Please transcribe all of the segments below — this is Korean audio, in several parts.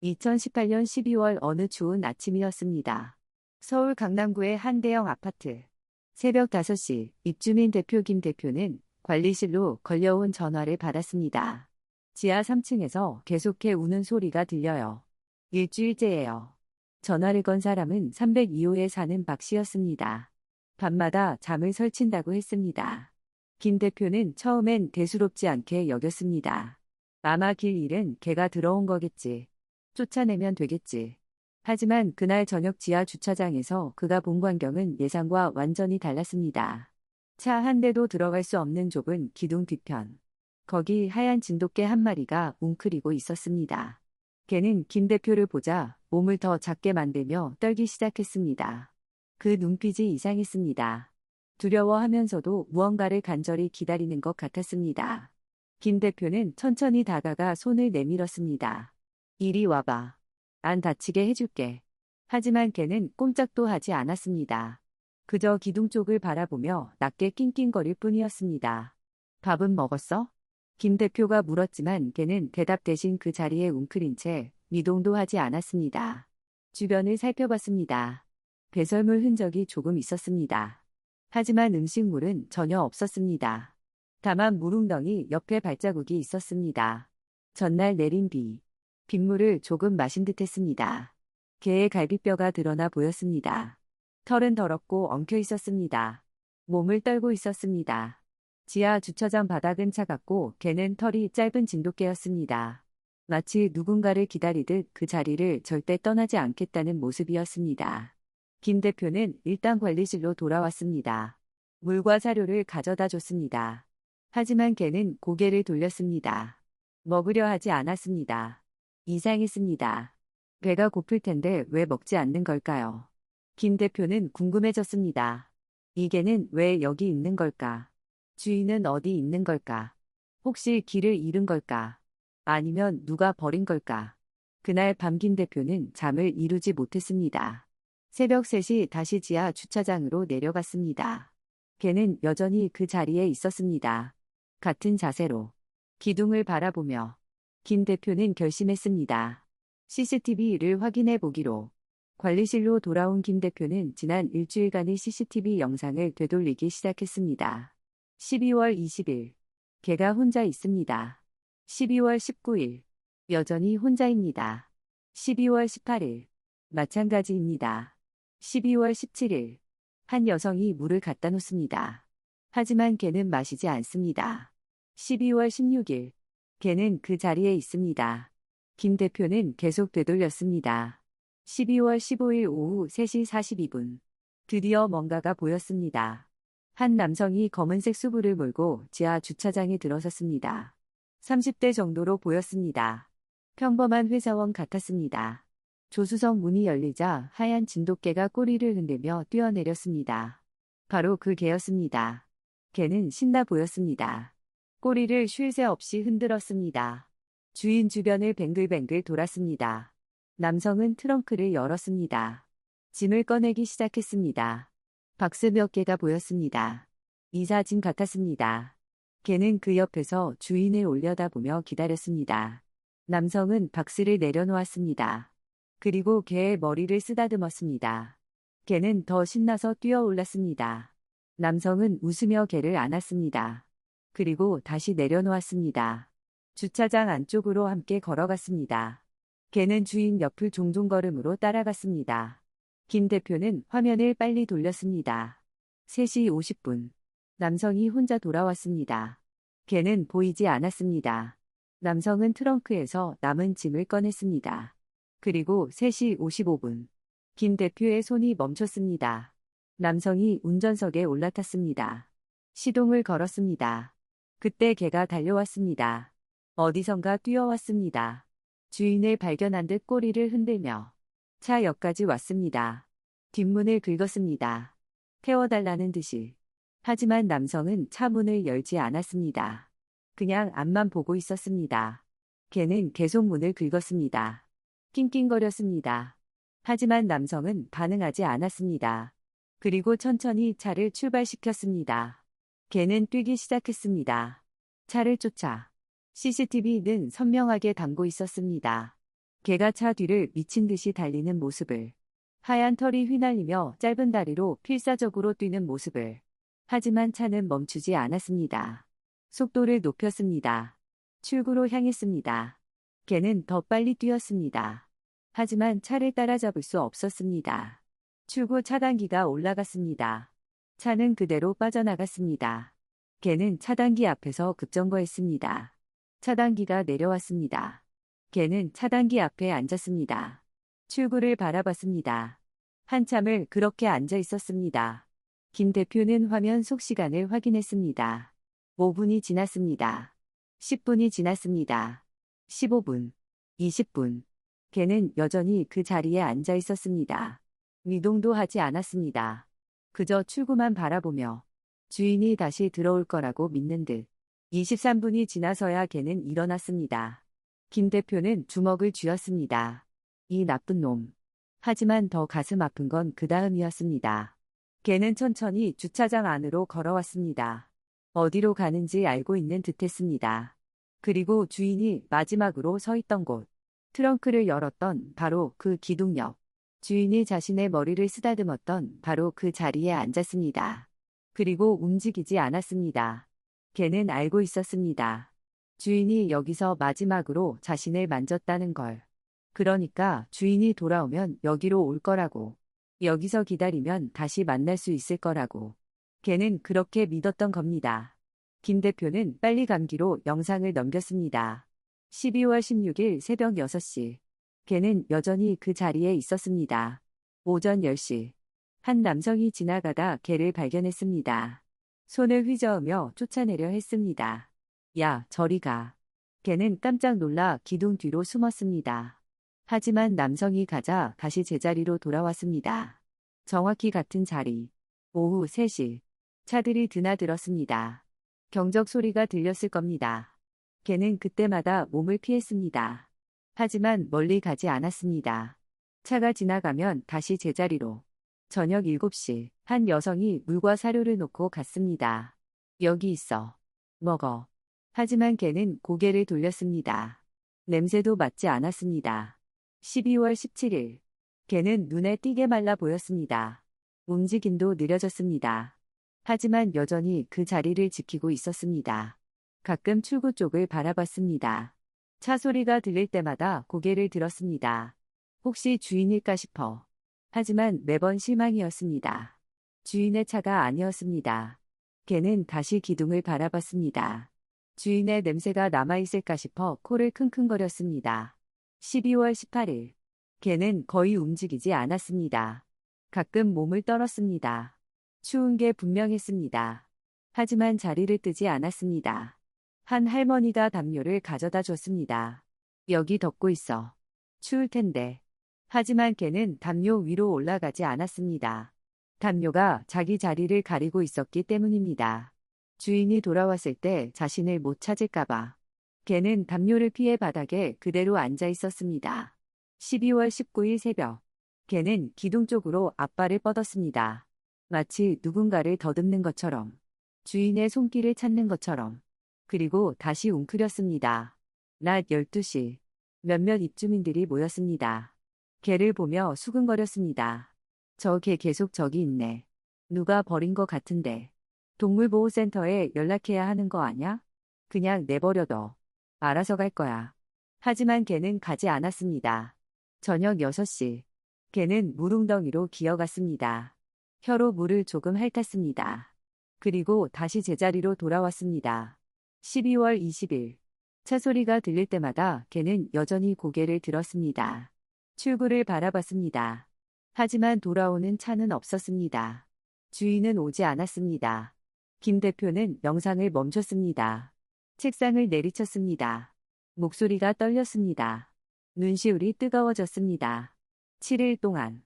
2018년 12월 어느 추운 아침이었습니다. 서울 강남구의 한 대형 아파트. 새벽 5시 입주민 대표 김 대표는 관리실로 걸려온 전화를 받았습니다. 지하 3층에서 계속해 우는 소리가 들려요. 일주일째예요. 전화를 건 사람은 302호에 사는 박 씨였습니다. 밤마다 잠을 설친다고 했습니다. 김 대표는 처음엔 대수롭지 않게 여겼습니다. 아마 길 일은 개가 들어온 거겠지. 쫓아내면 되겠지. 하지만 그날 저녁 지하 주차장에서 그가 본 광경은 예상과 완전히 달랐습니다. 차 한 대도 들어갈 수 없는 좁은 기둥 뒤편. 거기 하얀 진돗개 한 마리가 웅크리고 있었습니다. 개는 김 대표를 보자 몸을 더 작게 만들며 떨기 시작했습니다. 그 눈빛이 이상했습니다. 두려워하면서도 무언가를 간절히 기다리는 것 같았습니다. 김 대표는 천천히 다가가 손을 내밀었습니다. 이리 와봐. 안 다치게 해줄게. 하지만 개는 꼼짝도 하지 않았습니다. 그저 기둥 쪽을 바라보며 낮게 낑낑거릴 뿐이었습니다. 밥은 먹었어? 김 대표가 물었지만 개는 대답 대신 그 자리에 웅크린 채 미동도 하지 않았습니다. 주변을 살펴봤습니다. 배설물 흔적이 조금 있었습니다. 하지만 음식물은 전혀 없었습니다. 다만 물웅덩이 옆에 발자국이 있었습니다. 전날 내린 비. 빗물을 조금 마신 듯 했습니다. 개의 갈비뼈가 드러나 보였습니다. 털은 더럽고 엉켜 있었습니다. 몸을 떨고 있었습니다. 지하 주차장 바닥은 차갑고 개는 털이 짧은 진돗개였습니다. 마치 누군가를 기다리듯 그 자리를 절대 떠나지 않겠다는 모습이었습니다. 김 대표는 일단 관리실로 돌아왔습니다. 물과 사료를 가져다 줬습니다. 하지만 개는 고개를 돌렸습니다. 먹으려 하지 않았습니다. 이상했습니다. 배가 고플 텐데 왜 먹지 않는 걸까요? 김 대표는 궁금해졌습니다. 이 개는 왜 여기 있는 걸까? 주인은 어디 있는 걸까? 혹시 길을 잃은 걸까? 아니면 누가 버린 걸까? 그날 밤 김 대표는 잠을 이루지 못했습니다. 새벽 3시 다시 지하 주차장으로 내려갔습니다. 개는 여전히 그 자리에 있었습니다. 같은 자세로. 기둥을 바라보며. 김 대표는 결심했습니다. CCTV를 확인해 보기로. 관리실로 돌아온 김 대표는 지난 일주일간의 CCTV 영상을 되돌리기 시작했습니다. 12월 20일. 개가 혼자 있습니다. 12월 19일. 여전히 혼자입니다. 12월 18일. 마찬가지입니다. 12월 17일. 한 여성이 물을 갖다 놓습니다. 하지만 개는 마시지 않습니다. 12월 16일. 개는 그 자리에 있습니다. 김 대표는 계속 되돌렸습니다. 12월 15일 오후 3시 42분. 드디어 뭔가가 보였습니다. 한 남성이 검은색 수부를 몰고 지하 주차장에 들어섰습니다. 30대 정도로 보였습니다. 평범한 회사원 같았습니다. 조수석 문이 열리자 하얀 진돗개가 꼬리를 흔들며 뛰어내렸습니다. 바로 그 개였습니다. 개는 신나 보였습니다. 꼬리를 쉴 새 없이 흔들었습니다. 주인 주변을 뱅글뱅글 돌았습니다. 남성은 트렁크를 열었습니다. 짐을 꺼내기 시작했습니다. 박스 몇 개가 보였습니다. 이사짐 같았습니다. 개는 그 옆에서 주인을 올려다보며 기다렸습니다. 남성은 박스를 내려놓았습니다. 그리고 개의 머리를 쓰다듬었습니다. 개는 더 신나서 뛰어올랐습니다. 남성은 웃으며 개를 안았습니다. 그리고 다시 내려놓았습니다. 주차장 안쪽으로 함께 걸어갔습니다. 개는 주인 옆을 종종 걸음으로 따라갔습니다. 김 대표는 화면을 빨리 돌렸습니다. 3시 50분. 남성이 혼자 돌아왔습니다. 개는 보이지 않았습니다. 남성은 트렁크에서 남은 짐을 꺼냈습니다. 그리고 3시 55분. 김 대표의 손이 멈췄습니다. 남성이 운전석에 올라탔습니다. 시동을 걸었습니다. 그때 개가 달려왔습니다. 어디선가 뛰어왔습니다. 주인을 발견한 듯 꼬리를 흔들며 차 옆까지 왔습니다. 뒷문을 긁었습니다. 태워달라는 듯이. 하지만 남성은 차 문을 열지 않았습니다. 그냥 앞만 보고 있었습니다. 개는 계속 문을 긁었습니다. 낑낑거렸습니다. 하지만 남성은 반응하지 않았습니다. 그리고 천천히 차를 출발시켰습니다. 개는 뛰기 시작했습니다. 차를 쫓아. CCTV는 선명하게 담고 있었습니다. 개가 차 뒤를 미친 듯이 달리는 모습을, 하얀 털이 휘날리며 짧은 다리로 필사적으로 뛰는 모습을. 하지만 차는 멈추지 않았습니다. 속도를 높였습니다. 출구로 향했습니다. 개는 더 빨리 뛰었습니다. 하지만 차를 따라잡을 수 없었습니다. 출구 차단기가 올라갔습니다. 차는 그대로 빠져나갔습니다. 개는 차단기 앞에서 급정거했습니다. 차단기가 내려왔습니다. 개는 차단기 앞에 앉았습니다. 출구를 바라봤습니다. 한참을 그렇게 앉아 있었습니다. 김 대표는 화면 속 시간을 확인했습니다. 5분이 지났습니다. 10분이 지났습니다. 15분, 20분. 개는 여전히 그 자리에 앉아 있었습니다. 미동도 하지 않았습니다. 그저 출구만 바라보며 주인이 다시 들어올 거라고 믿는 듯. 23분이 지나서야 개는 일어났습니다. 김 대표는 주먹을 쥐었습니다. 이 나쁜 놈. 하지만 더 가슴 아픈 건 그 다음이었습니다. 개는 천천히 주차장 안으로 걸어왔습니다. 어디로 가는지 알고 있는 듯했습니다. 그리고 주인이 마지막으로 서 있던 곳. 트렁크를 열었던 바로 그 기둥옆. 주인이 자신의 머리를 쓰다듬었던 바로 그 자리에 앉았습니다. 그리고 움직이지 않았습니다. 개는 알고 있었습니다. 주인이 여기서 마지막으로 자신을 만졌다는 걸. 그러니까 주인이 돌아오면 여기로 올 거라고. 여기서 기다리면 다시 만날 수 있을 거라고. 개는 그렇게 믿었던 겁니다. 김 대표는 빨리 감기로 영상을 넘겼습니다. 12월 16일 새벽 6시. 개는 여전히 그 자리에 있었습니다. 오전 10시. 한 남성이 지나가다 개를 발견했습니다. 손을 휘저으며 쫓아내려 했습니다. 야, 저리 가. 개는 깜짝 놀라 기둥 뒤로 숨었습니다. 하지만 남성이 가자 다시 제자리로 돌아왔습니다. 정확히 같은 자리. 오후 3시. 차들이 드나들었습니다. 경적 소리가 들렸을 겁니다. 개는 그때마다 몸을 피했습니다. 하지만 멀리 가지 않았습니다. 차가 지나가면 다시 제자리로. 저녁 7시. 한 여성이 물과 사료를 놓고 갔습니다. 여기 있어. 먹어. 하지만 개는 고개를 돌렸습니다. 냄새도 맡지 않았습니다. 12월 17일. 개는 눈에 띄게 말라 보였습니다. 움직임도 느려졌습니다. 하지만 여전히 그 자리를 지키고 있었습니다. 가끔 출구 쪽을 바라봤습니다. 차 소리가 들릴 때마다 고개를 들었습니다. 혹시 주인일까 싶어. 하지만 매번 실망이었습니다. 주인의 차가 아니었습니다. 개는 다시 기둥을 바라봤습니다. 주인의 냄새가 남아있을까 싶어 코를 킁킁거렸습니다. 12월 18일. 개는 거의 움직이지 않았습니다. 가끔 몸을 떨었습니다. 추운 게 분명했습니다. 하지만 자리를 뜨지 않았습니다. 한 할머니가 담요를 가져다 줬습니다. 여기 덮고 있어. 추울 텐데. 하지만 개는 담요 위로 올라가지 않았습니다. 담요가 자기 자리를 가리고 있었기 때문입니다. 주인이 돌아왔을 때 자신을 못 찾을까봐. 개는 담요를 피해 바닥에 그대로 앉아 있었습니다. 12월 19일 새벽. 개는 기둥 쪽으로 앞발을 뻗었습니다. 마치 누군가를 더듬는 것처럼. 주인의 손길을 찾는 것처럼. 그리고 다시 웅크렸습니다. 낮 12시. 몇몇 입주민들이 모였습니다. 개를 보며 수근거렸습니다. 저 개 계속 저기 있네. 누가 버린 거 같은데. 동물보호센터에 연락해야 하는 거 아냐? 그냥 내버려둬. 알아서 갈 거야. 하지만 개는 가지 않았습니다. 저녁 6시. 개는 물웅덩이로 기어갔습니다. 혀로 물을 조금 핥았습니다. 그리고 다시 제자리로 돌아왔습니다. 12월 20일. 차 소리가 들릴 때마다 개는 여전히 고개를 들었습니다. 출구를 바라봤습니다. 하지만 돌아오는 차는 없었습니다. 주인은 오지 않았습니다. 김 대표는 영상을 멈췄습니다. 책상을 내리쳤습니다. 목소리가 떨렸습니다. 눈시울이 뜨거워졌습니다. 7일 동안.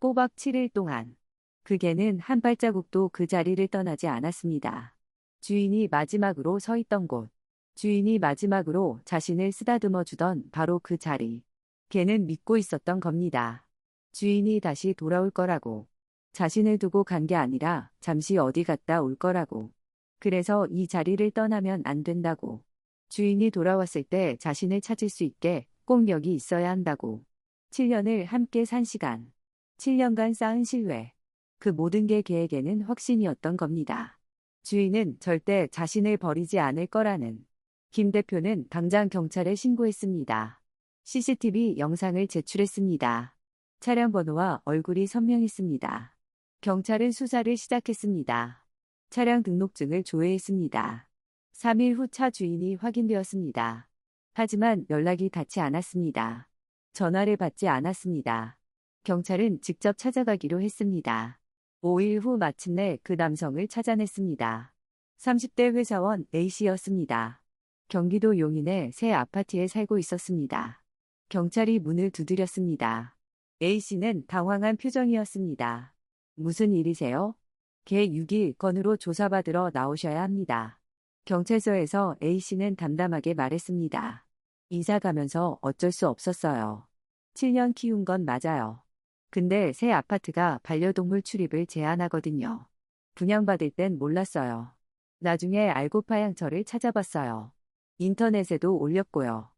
꼬박 7일 동안. 그 개는 한 발자국도 그 자리를 떠나지 않았습니다. 주인이 마지막으로 서 있던 곳. 주인이 마지막으로 자신을 쓰다듬어 주던 바로 그 자리. 개는 믿고 있었던 겁니다. 주인이 다시 돌아올 거라고. 자신을 두고 간 게 아니라 잠시 어디 갔다 올 거라고. 그래서 이 자리를 떠나면 안 된다고. 주인이 돌아왔을 때 자신을 찾을 수 있게 꼭 여기 있어야 한다고. 7년을 함께 산 시간. 7년간 쌓은 신뢰. 그 모든 게 걔에게는 확신이었던 겁니다. 주인은 절대 자신을 버리지 않을 거라는. 김 대표는 당장 경찰에 신고했습니다. CCTV 영상을 제출했습니다. 차량 번호와 얼굴이 선명했습니다. 경찰은 수사를 시작했습니다. 차량 등록증을 조회했습니다. 3일 후 차 주인이 확인되었습니다. 하지만 연락이 닿지 않았습니다. 전화를 받지 않았습니다. 경찰은 직접 찾아가기로 했습니다. 5일 후 마침내 그 남성을 찾아냈습니다. 30대 회사원 A씨였습니다. 경기도 용인의 새 아파트에 살고 있었습니다. 경찰이 문을 두드렸습니다. A씨는 당황한 표정이었습니다. 무슨 일이세요? 개 6일 건으로 조사받으러 나오셔야 합니다. 경찰서에서 A씨는 담담하게 말했습니다. 이사 가면서 어쩔 수 없었어요. 7년 키운 건 맞아요. 근데 새 아파트가 반려동물 출입을 제한하거든요. 분양받을 땐 몰랐어요. 나중에 알고 파양처를 찾아봤어요. 인터넷에도 올렸고요.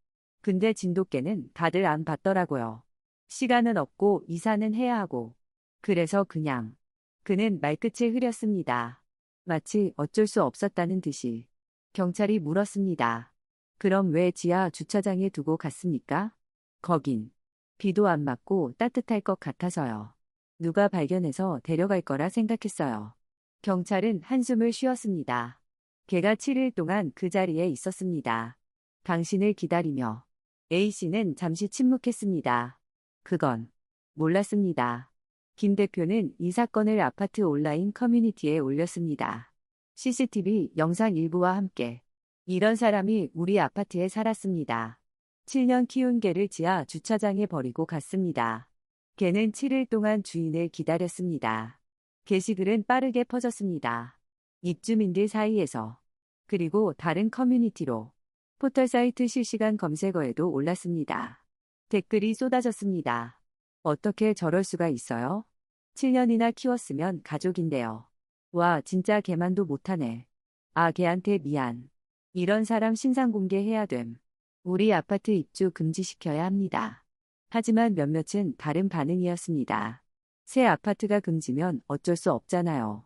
근데 진돗개는 다들 안 받더라고요. 시간은 없고 이사는 해야 하고. 그래서 그냥. 그는 말끝을 흐렸습니다. 마치 어쩔 수 없었다는 듯이. 경찰이 물었습니다. 그럼 왜 지하 주차장에 두고 갔습니까? 거긴. 비도 안 맞고 따뜻할 것 같아서요. 누가 발견해서 데려갈 거라 생각했어요. 경찰은 한숨을 쉬었습니다. 걔가 7일 동안 그 자리에 있었습니다. 당신을 기다리며. A씨는 잠시 침묵했습니다. 그건 몰랐습니다. 김 대표는 이 사건을 아파트 온라인 커뮤니티에 올렸습니다. CCTV 영상 일부와 함께. 이런 사람이 우리 아파트에 살았습니다. 7년 키운 개를 지하 주차장에 버리고 갔습니다. 개는 7일 동안 주인을 기다렸습니다. 게시글은 빠르게 퍼졌습니다. 입주민들 사이에서. 그리고 다른 커뮤니티로. 포털 사이트 실시간 검색어에도 올랐습니다. 댓글이 쏟아졌습니다. 어떻게 저럴 수가 있어요? 7년이나 키웠으면 가족인데요. 와, 진짜 개만도 못하네. 아, 걔한테 미안. 이런 사람 신상 공개해야 됨. 우리 아파트 입주 금지시켜야 합니다. 하지만 몇몇은 다른 반응이었습니다. 새 아파트가 금지면 어쩔 수 없잖아요.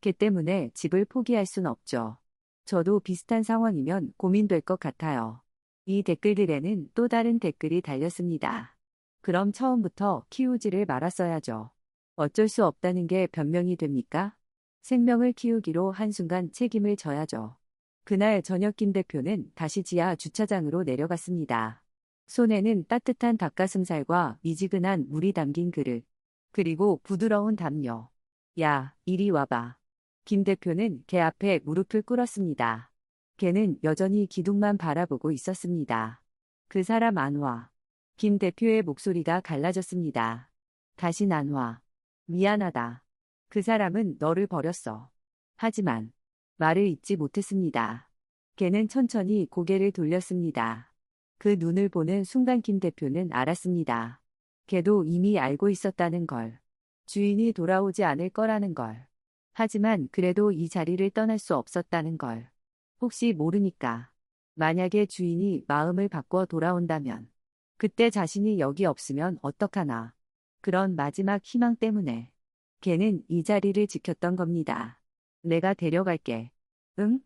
걔 때문에 집을 포기할 순 없죠. 저도 비슷한 상황이면 고민될 것 같아요. 이 댓글들에는 또 다른 댓글이 달렸습니다. 그럼 처음부터 키우지를 말았어야죠. 어쩔 수 없다는 게 변명이 됩니까? 생명을 키우기로 한순간 책임을 져야죠. 그날 저녁 김 대표는 다시 지하 주차장으로 내려갔습니다. 손에는 따뜻한 닭가슴살과 미지근한 물이 담긴 그릇, 그리고 부드러운 담요. 야, 이리 와봐. 김 대표는 개 앞에 무릎을 꿇었습니다. 개는 여전히 기둥만 바라보고 있었습니다. 그 사람 안 와. 김 대표의 목소리가 갈라졌습니다. 다신 안 와. 미안하다. 그 사람은 너를 버렸어. 하지만 말을 잇지 못했습니다. 개는 천천히 고개를 돌렸습니다. 그 눈을 보는 순간 김 대표는 알았습니다. 개도 이미 알고 있었다는 걸. 주인이 돌아오지 않을 거라는 걸. 하지만 그래도 이 자리를 떠날 수 없었다는 걸. 혹시 모르니까. 만약에 주인이 마음을 바꿔 돌아온다면. 그때 자신이 여기 없으면 어떡하나. 그런 마지막 희망 때문에. 걔는 이 자리를 지켰던 겁니다. 내가 데려갈게. 응?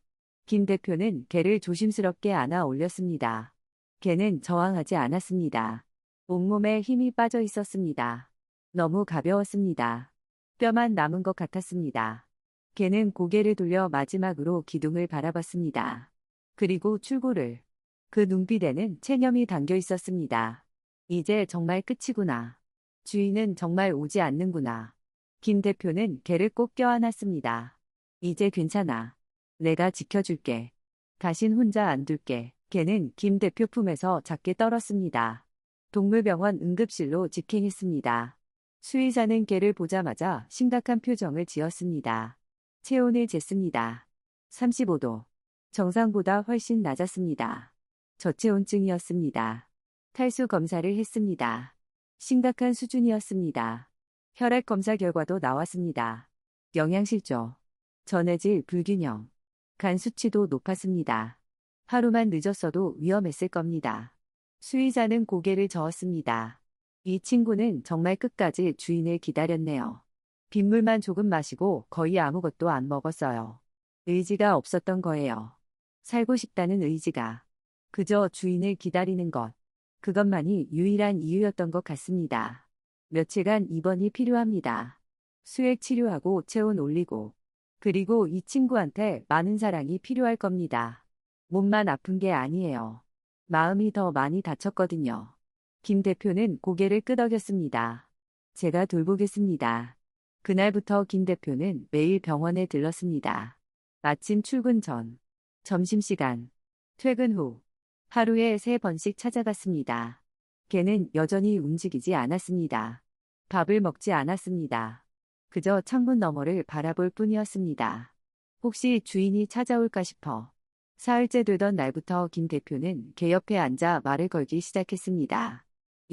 김 대표는 개를 조심스럽게 안아 올렸습니다. 개는 저항하지 않았습니다. 온몸에 힘이 빠져 있었습니다. 너무 가벼웠습니다. 뼈만 남은 것 같았습니다. 개는 고개를 돌려 마지막으로 기둥을 바라봤습니다. 그리고 출구를. 그 눈빛에는 체념이 담겨 있었습니다. 이제 정말 끝이구나. 주인은 정말 오지 않는구나. 김 대표는 개를 꼭 껴안았습니다. 이제 괜찮아. 내가 지켜줄게. 다신 혼자 안 둘게. 개는 김 대표 품에서 작게 떨었습니다. 동물병원 응급실로 직행했습니다. 수의사는 개를 보자마자 심각한 표정을 지었습니다. 체온을 쟀습니다. 35도. 정상보다 훨씬 낮았습니다. 저체온증이었습니다. 탈수 검사를 했습니다. 심각한 수준이었습니다. 혈액 검사 결과도 나왔습니다. 영양실조. 전해질 불균형. 간 수치도 높았습니다. 하루만 늦었어도 위험했을 겁니다. 수의사는 고개를 저었습니다. 이 친구는 정말 끝까지 주인을 기다렸네요. 빗물만 조금 마시고 거의 아무것도 안 먹었어요. 의지가 없었던 거예요. 살고 싶다는 의지가. 그저 주인을 기다리는 것. 그것만이 유일한 이유였던 것 같습니다. 며칠간 입원이 필요합니다. 수액 치료하고 체온 올리고. 그리고 이 친구한테 많은 사랑이 필요할 겁니다. 몸만 아픈 게 아니에요. 마음이 더 많이 다쳤거든요. 김 대표는 고개를 끄덕였습니다. 제가 돌보겠습니다. 그날부터 김 대표는 매일 병원에 들렀습니다. 아침 출근 전, 점심시간, 퇴근 후, 하루에 3번씩 찾아갔습니다. 걔는 여전히 움직이지 않았습니다. 밥을 먹지 않았습니다. 그저 창문 너머를 바라볼 뿐이었습니다. 혹시 주인이 찾아올까 싶어. 사흘째 되던 날부터 김 대표는 걔 옆에 앉아 말을 걸기 시작했습니다.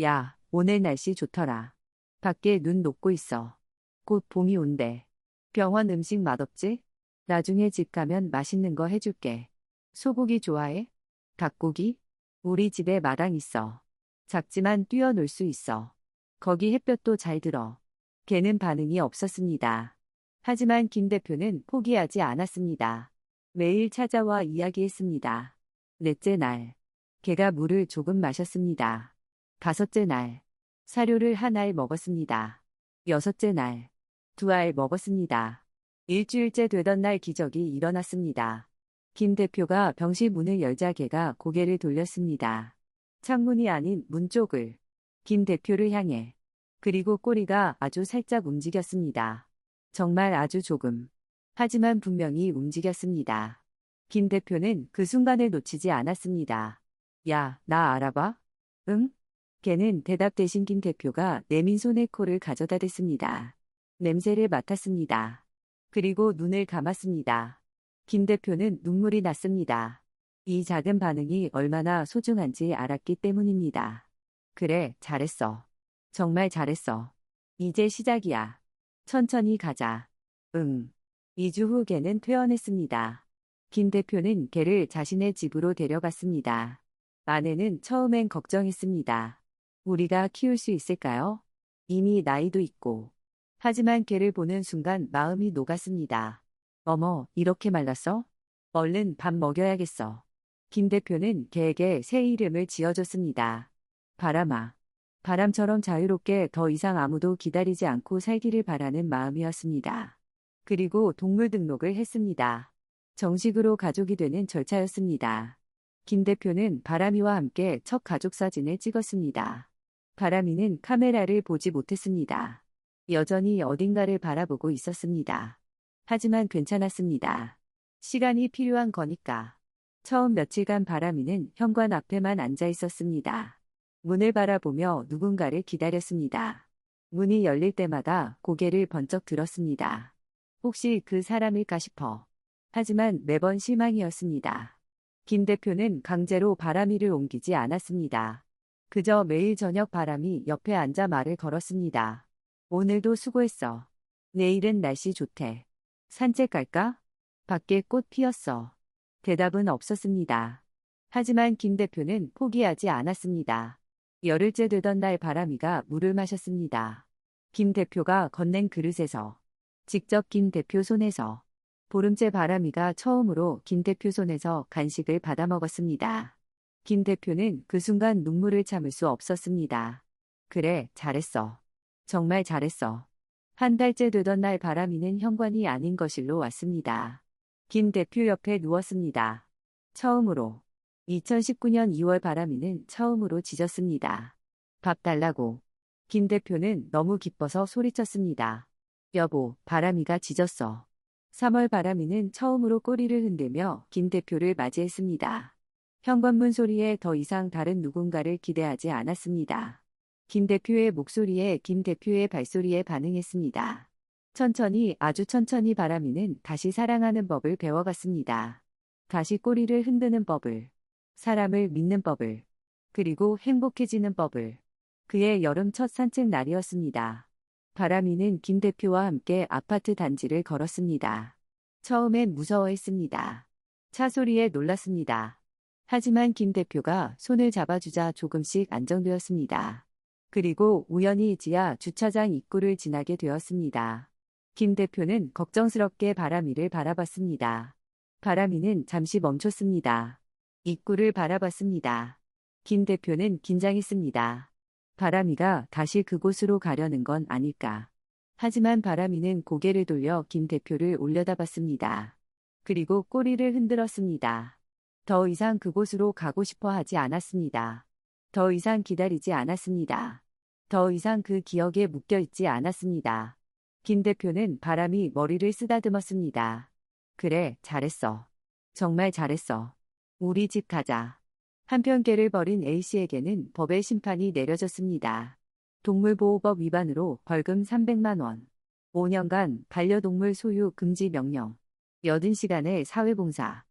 야, 오늘 날씨 좋더라. 밖에 눈 녹고 있어. 곧 봄이 온대. 병원 음식 맛없지? 나중에 집 가면 맛있는 거 해줄게. 소고기 좋아해? 닭고기? 우리 집에 마당 있어. 작지만 뛰어놀 수 있어. 거기 햇볕도 잘 들어. 걔는 반응이 없었습니다. 하지만 김 대표는 포기하지 않았습니다. 매일 찾아와 이야기했습니다. 넷째 날, 걔가 물을 조금 마셨습니다. 다섯째 날, 사료를 한 알 먹었습니다. 여섯째 날, 2알 먹었습니다. 일주일째 되던 날 기적이 일어났습니다. 김 대표가 병실 문을 열자 걔가 고개를 돌렸습니다. 창문이 아닌 문 쪽을. 김 대표를 향해. 그리고 꼬리가 아주 살짝 움직였습니다. 정말 아주 조금. 하지만 분명히 움직였습니다. 김 대표는 그 순간을 놓치지 않았습니다. 야, 나 알아봐? 응? 걔는 대답 대신 김 대표가 내민 손에 코를 가져다 댔습니다. 냄새를 맡았습니다. 그리고 눈을 감았습니다. 김 대표는 눈물이 났습니다. 이 작은 반응이 얼마나 소중한지 알았기 때문입니다. 그래, 잘했어. 정말 잘했어. 이제 시작이야. 천천히 가자. 응. 2주 후 걔는 퇴원했습니다. 김 대표는 걔를 자신의 집으로 데려갔습니다. 아내는 처음엔 걱정했습니다. 우리가 키울 수 있을까요? 이미 나이도 있고. 하지만 걔를 보는 순간 마음이 녹았습니다. 어머, 이렇게 말랐어? 얼른 밥 먹여야겠어. 김 대표는 걔에게 새 이름을 지어줬습니다. 바람아. 바람처럼 자유롭게 더 이상 아무도 기다리지 않고 살기를 바라는 마음이었습니다. 그리고 동물 등록을 했습니다. 정식으로 가족이 되는 절차였습니다. 김 대표는 바람이와 함께 첫 가족 사진을 찍었습니다. 바람이는 카메라를 보지 못했습니다. 여전히 어딘가를 바라보고 있었습니다. 하지만 괜찮았습니다. 시간이 필요한 거니까. 처음 며칠간 바람이는 현관 앞에만 앉아 있었습니다. 문을 바라보며 누군가를 기다렸습니다. 문이 열릴 때마다 고개를 번쩍 들었습니다. 혹시 그 사람일까 싶어. 하지만 매번 실망이었습니다. 김 대표는 강제로 바람이를 옮기지 않았습니다. 그저 매일 저녁 바람이 옆에 앉아 말을 걸었습니다. 오늘도 수고했어. 내일은 날씨 좋대. 산책 갈까? 밖에 꽃 피었어. 대답은 없었습니다. 하지만 김 대표는 포기하지 않았습니다. 열흘째 되던 날 바람이가 물을 마셨습니다. 김 대표가 건넨 그릇에서. 직접 김 대표 손에서. 보름째 바람이가 처음으로 김 대표 손에서 간식을 받아 먹었습니다. 김 대표는 그 순간 눈물을 참을 수 없었습니다. 그래, 잘했어. 정말 잘했어. 한 달째 되던 날 바람이는 현관이 아닌 거실로 왔습니다. 김 대표 옆에 누웠습니다. 처음으로. 2019년 2월 바람이는 처음으로 짖었습니다. 밥 달라고. 김 대표는 너무 기뻐서 소리쳤습니다. 여보, 바람이가 짖었어. 3월 바람이는 처음으로 꼬리를 흔들며 김 대표를 맞이했습니다. 현관문 소리에 더 이상 다른 누군가를 기대하지 않았습니다. 김 대표의 목소리에 김 대표의 발소리에 반응했습니다. 천천히 아주 천천히 바람이는 다시 사랑하는 법을 배워갔습니다. 다시 꼬리를 흔드는 법을. 사람을 믿는 법을. 그리고 행복해지는 법을. 그의 여름 첫 산책 날이었습니다. 바람이는 김 대표와 함께 아파트 단지를 걸었습니다. 처음엔 무서워했습니다. 차 소리에 놀랐습니다. 하지만 김 대표가 손을 잡아주자 조금씩 안정되었습니다. 그리고 우연히 지하 주차장 입구를 지나게 되었습니다. 김 대표는 걱정스럽게 바람이를 바라봤습니다. 바람이는 잠시 멈췄습니다. 입구를 바라봤습니다. 김 대표는 긴장했습니다. 바람이가 다시 그곳으로 가려는 건 아닐까. 하지만 바람이는 고개를 돌려 김 대표를 올려다봤습니다. 그리고 꼬리를 흔들었습니다. 더 이상 그곳으로 가고 싶어 하지 않았습니다. 더 이상 기다리지 않았습니다. 더 이상 그 기억에 묶여 있지 않았습니다. 김 대표는 바람이 머리를 쓰다듬었습니다. 그래, 잘했어. 정말 잘했어. 우리 집 가자. 한편 개를 버린 A씨에게는 법의 심판이 내려졌습니다. 동물보호법 위반으로 벌금 300만 원. 5년간 반려동물 소유 금지 명령. 80시간의 사회봉사.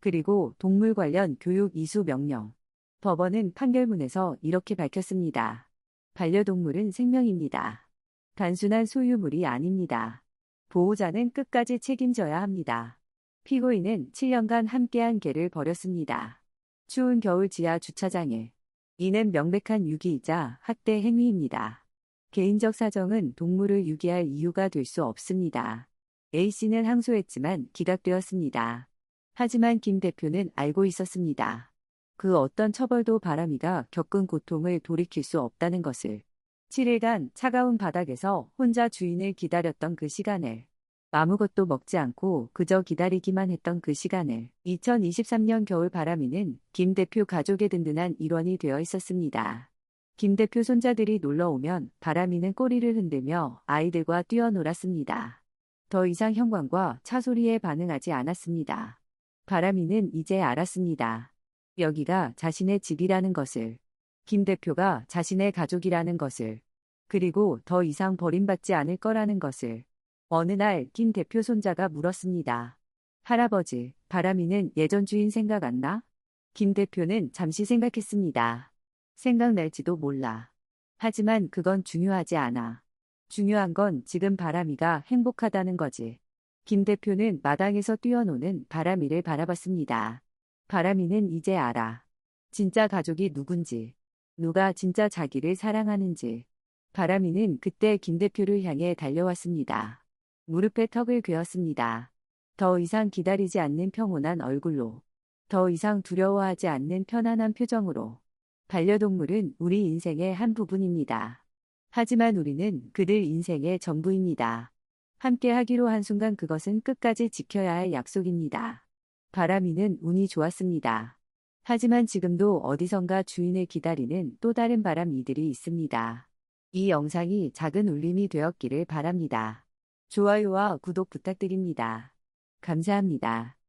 그리고 동물 관련 교육 이수 명령. 법원은 판결문에서 이렇게 밝혔습니다. 반려동물은 생명입니다. 단순한 소유물이 아닙니다. 보호자는 끝까지 책임져야 합니다. 피고인은 7년간 함께한 개를 버렸습니다. 추운 겨울 지하 주차장에. 이는 명백한 유기이자 학대 행위입니다. 개인적 사정은 동물을 유기할 이유가 될 수 없습니다. A씨는 항소했지만 기각되었습니다. 하지만 김 대표는 알고 있었습니다. 그 어떤 처벌도 바람이가 겪은 고통을 돌이킬 수 없다는 것을. 7일간 차가운 바닥에서 혼자 주인을 기다렸던 그 시간을. 아무것도 먹지 않고 그저 기다리기만 했던 그 시간을. 2023년 겨울 바람이는 김 대표 가족의 든든한 일원이 되어 있었습니다. 김 대표 손자들이 놀러오면 바람이는 꼬리를 흔들며 아이들과 뛰어놀았습니다. 더 이상 현관과 차소리에 반응하지 않았습니다. 바람이는 이제 알았습니다. 여기가 자신의 집이라는 것을. 김 대표가 자신의 가족이라는 것을. 그리고 더 이상 버림받지 않을 거라는 것을. 어느 날 김 대표 손자가 물었습니다. 할아버지, 바람이는 예전 주인 생각 안 나? 김 대표는 잠시 생각했습니다. 생각날지도 몰라. 하지만 그건 중요하지 않아. 중요한 건 지금 바람이가 행복하다는 거지. 김 대표는 마당에서 뛰어노는 바람이를 바라봤습니다. 바람이는 이제 알아. 진짜 가족이 누군지. 누가 진짜 자기를 사랑하는지. 바람이는 그때 김 대표를 향해 달려왔습니다. 무릎에 턱을 괴었습니다. 더 이상 기다리지 않는 평온한 얼굴로. 더 이상 두려워하지 않는 편안한 표정으로. 반려동물은 우리 인생의 한 부분입니다. 하지만 우리는 그들 인생의 전부입니다. 함께 하기로 한 순간 그것은 끝까지 지켜야 할 약속입니다. 바람이는 운이 좋았습니다. 하지만 지금도 어디선가 주인을 기다리는 또 다른 바람이들이 있습니다. 이 영상이 작은 울림이 되었기를 바랍니다. 좋아요와 구독 부탁드립니다. 감사합니다.